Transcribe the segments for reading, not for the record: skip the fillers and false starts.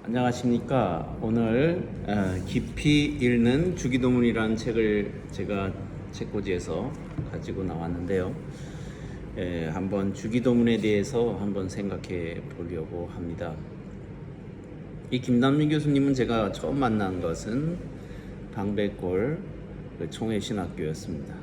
안녕하십니까. 오늘 깊이 읽는 주기도문이라는 책을 제가 책꽂이에서 가지고 나왔는데요. 한번 주기도문에 대해서 한번 생각해 보려고 합니다. 이 김남민 교수님은 제가 처음 만난 것은 방백골 총회신학교였습니다.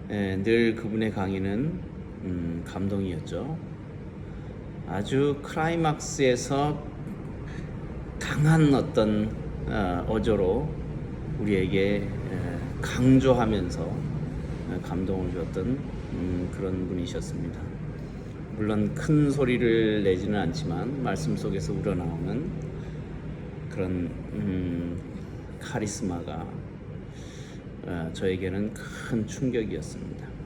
늘 그분의 강의는 감동이었죠. 아주 클라이막스에서 강한 어떤 어조로 우리에게 강조하면서 감동을 줬던 그런 분이셨습니다. 물론 큰 소리를 내지는 않지만 말씀 속에서 우러나오는 그런 카리스마가 저에게는 큰 충격이었습니다.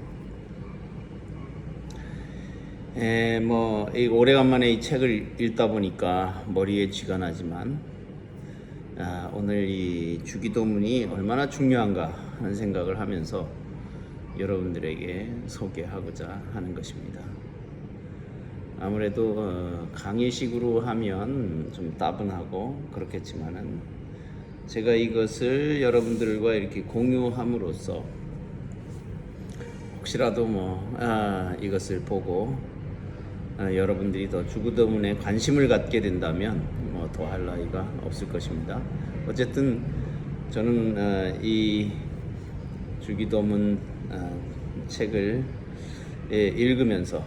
오래간만에 이 책을 읽다 보니까 머리에 쥐가 나지만 오늘 이 주기도문이 얼마나 중요한가 하는 생각을 하면서 여러분들에게 소개하고자 하는 것입니다. 아무래도 강의식으로 하면 좀 따분하고 그렇겠지만은 제가 이것을 여러분들과 이렇게 공유함으로써 혹시라도 이것을 보고 여러분들이 더 주기도문에 관심을 갖게 된다면 더할 나위가 없을 것입니다. 어쨌든 저는 이 주기도문 책을 읽으면서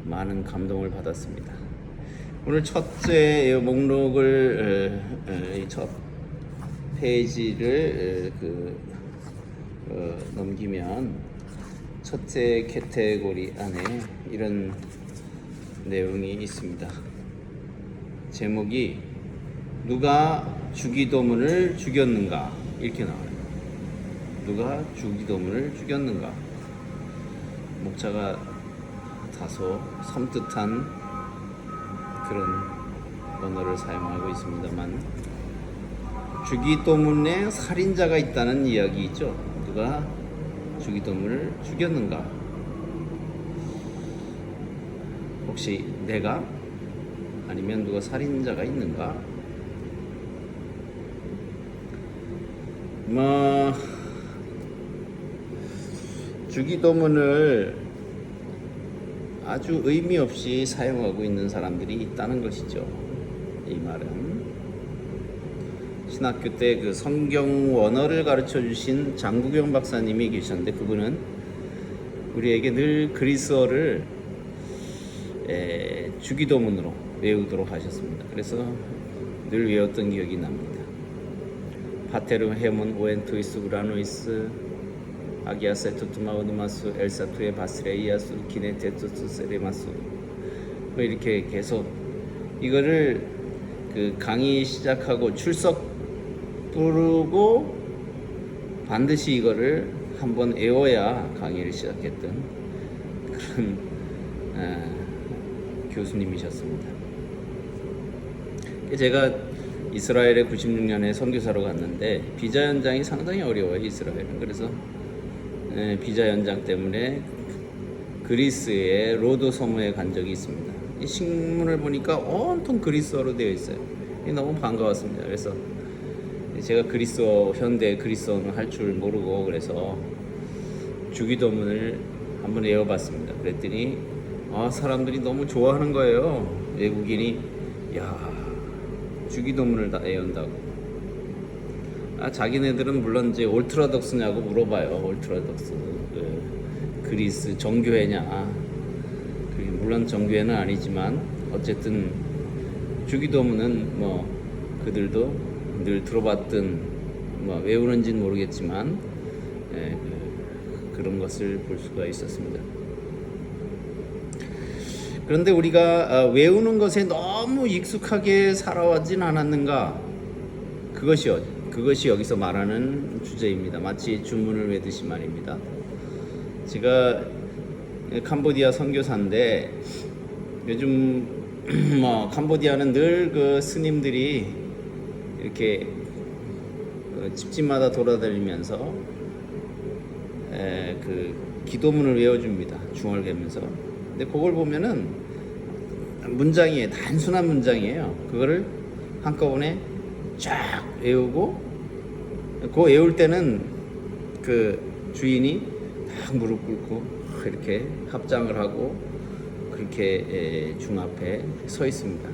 많은 감동을 받았습니다. 오늘 첫째 목록을 첫 페이지를 넘기면 첫째 캐테고리 안에 이런 내용이 있습니다. 제목이 누가 주기도문을 죽였는가 이렇게 나와요. 누가 주기도문을 죽였는가. 목차가 다소 섬뜩한 그런 언어를 사용하고 있습니다만 주기도문에 살인자가 있다는 이야기 있죠. 누가 주기도문을 죽였는가? 혹시 내가? 아니면 누가 살인자가 있는가? 주기도문을 아주 의미 없이 사용하고 있는 사람들이 있다는 것이죠. 이 말은 신학교 때 그 성경 원어를 가르쳐 주신 장국영 박사님이 계셨는데 그분은 우리에게 늘 그리스어를 주기도문으로 외우도록 하셨습니다. 그래서 늘 외웠던 기억이 납니다. 파테르 헤몬 오엔투이스 우라노이스 아기아세 투투마 오누마수 엘사투에 바스레이아수 기네테투스 세레마수 이렇게 계속 이거를 그 강의 시작하고 출석 부르고 반드시 이거를 한번 외워야 강의를 시작했던 그런 교수님이셨습니다. 제가 이스라엘에 96년에 선교사로 갔는데 비자 연장이 상당히 어려워요. 이스라엘은. 그래서 비자 연장 때문에 그리스의 로도 섬에 간 적이 있습니다. 이 신문을 보니까 온통 그리스어로 되어 있어요. 너무 반가웠습니다. 그래서 제가 그리스어, 현대 그리스어는 할 줄 모르고 그래서 주기도문을 한번 외워봤습니다. 그랬더니 사람들이 너무 좋아하는 거예요. 외국인이 주기도문을 다 외운다고. 자기네들은 물론 이제 올트라독스냐고 물어봐요. 올트라독스 그리스 정교회냐? 물론 정교회는 아니지만 어쨌든 주기도문은 그들도 늘 들어봤던 외우는지는 모르겠지만 그런 것을 볼 수가 있었습니다. 그런데 우리가 외우는 것에 너무 익숙하게 살아왔진 않았는가? 그것이 여기서 말하는 주제입니다. 마치 주문을 외듯이 말입니다. 제가 캄보디아 선교사인데 요즘 캄보디아는 늘 그 스님들이 이렇게 집집마다 돌아다니면서 그 기도문을 외워줍니다. 중얼대면서. 근데 그걸 보면은 문장이에요. 단순한 문장이에요. 그거를 한꺼번에 쫙 외우고, 그 외울 때는 그 주인이 딱 무릎 꿇고 이렇게 합장을 하고 그렇게 중 앞에 서 있습니다.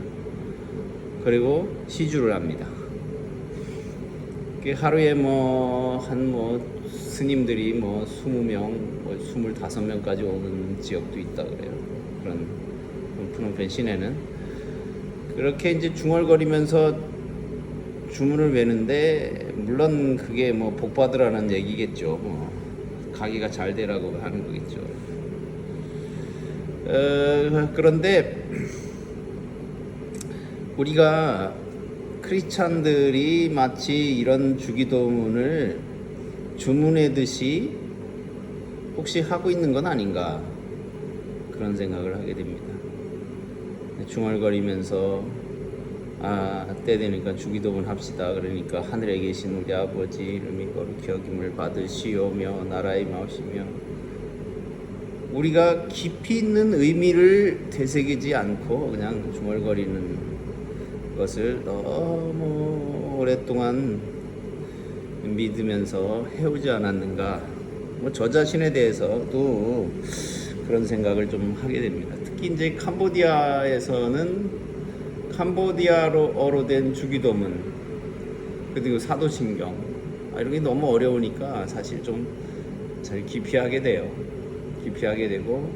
그리고 시주를 합니다. 하루에 스님들이 20명, 25명까지 오는 지역도 있다 그래요. 그런 프놈펜 시내는 그렇게 이제 중얼거리면서 주문을 외는데, 물론 그게 복 받으라는 얘기겠죠. 가기가 잘 되라고 하는 거겠죠. 그런데 우리가 크리스찬들이 마치 이런 주기도문을 주문하듯이 혹시 하고 있는 건 아닌가, 그런 생각을 하게 됩니다. 중얼거리면서 때 되니까 주기도문 합시다. 그러니까 하늘에 계신 우리 아버지 이름이 거룩히 여김을 받으시오며 나라의 마시며, 우리가 깊이 있는 의미를 되새기지 않고 그냥 중얼거리는 것을 너무 오랫동안 믿으면서 해오지 않았는가. 저 자신에 대해서도 그런 생각을 좀 하게 됩니다. 특히 이제 캄보디아에서는 캄보디아어로 된 주기도문, 그리고 사도신경, 이런 게 너무 어려우니까 사실 좀 잘 기피하게 돼요. 기피하게 되고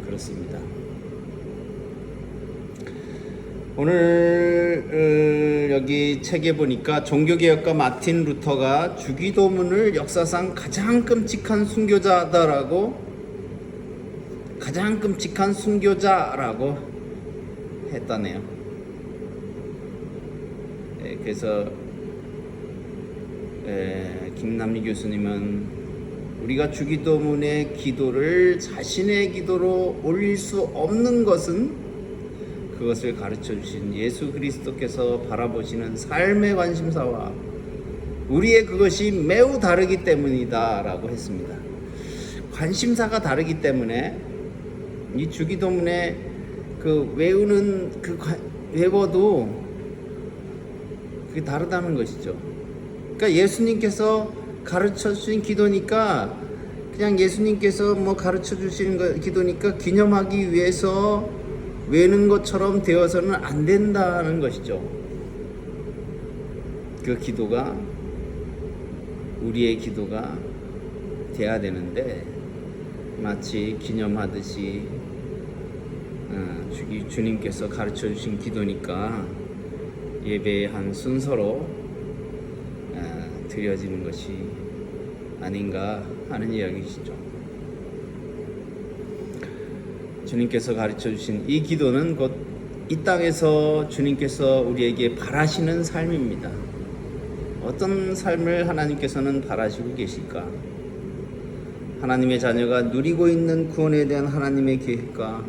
그렇습니다. 오늘 여기 책에 보니까 종교개혁가 마틴 루터가 주기도문을 역사상 가장 끔찍한 순교자라고 했다네요. 그래서 김남리 교수님은 우리가 주기도문의 기도를 자신의 기도로 올릴 수 없는 것은 그것을 가르쳐 주신 예수 그리스도께서 바라보시는 삶의 관심사와 우리의 그것이 매우 다르기 때문이다 라고 했습니다. 관심사가 다르기 때문에 이 주기도문에 외우는 외워도 그게 다르다는 것이죠. 그러니까 예수님께서 가르쳐 주신 기도니까, 그냥 예수님께서 가르쳐 주시는 기도니까 기념하기 위해서 외는 것처럼 되어서는 안 된다는 것이죠. 그 기도가 우리의 기도가 돼야 되는데, 마치 기념하듯이 주님께서 가르쳐 주신 기도니까 예배의 한 순서로 드려지는 것이 아닌가 하는 이야기시죠. 주님께서 가르쳐 주신 이 기도는 곧 이 땅에서 주님께서 우리에게 바라시는 삶입니다. 어떤 삶을 하나님께서는 바라시고 계실까? 하나님의 자녀가 누리고 있는 구원에 대한 하나님의 계획과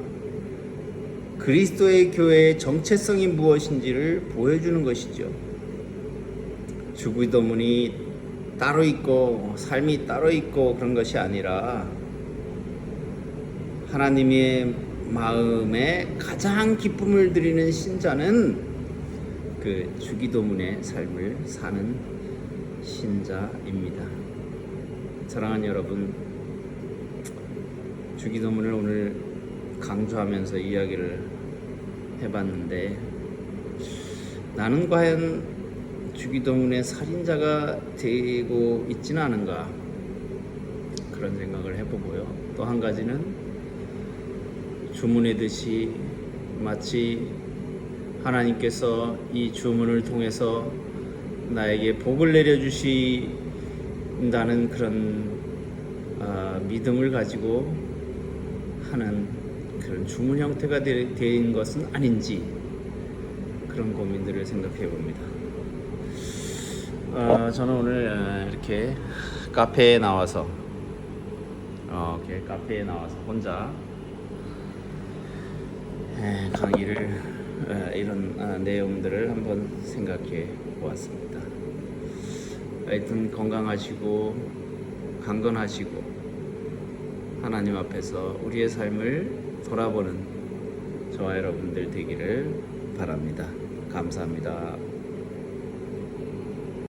그리스도의 교회의 정체성이 무엇인지를 보여주는 것이죠. 주기도문이 따로 있고 삶이 따로 있고 그런 것이 아니라 하나님의 마음에 가장 기쁨을 드리는 신자는 그 주기도문의 삶을 사는 신자입니다. 사랑하는 여러분, 주기도문을 오늘 강조하면서 이야기를 해봤는데, 나는 과연 주기도문의 살인자가 되고 있지는 않은가, 그런 생각을 해보고요. 또 한 가지는 주문하듯이 마치 하나님께서 이 주문을 통해서 나에게 복을 내려주신다는 그런 믿음을 가지고 하는 그런 주문 형태가 된 것은 아닌지, 그런 고민들을 생각해 봅니다. 저는 오늘 이렇게 카페에 나와서 혼자 강의를 이런 내용들을 한번 생각해 보았습니다. 하여튼 건강하시고 강건하시고 하나님 앞에서 우리의 삶을 돌아보는 저와 여러분들 되기를 바랍니다. 감사합니다.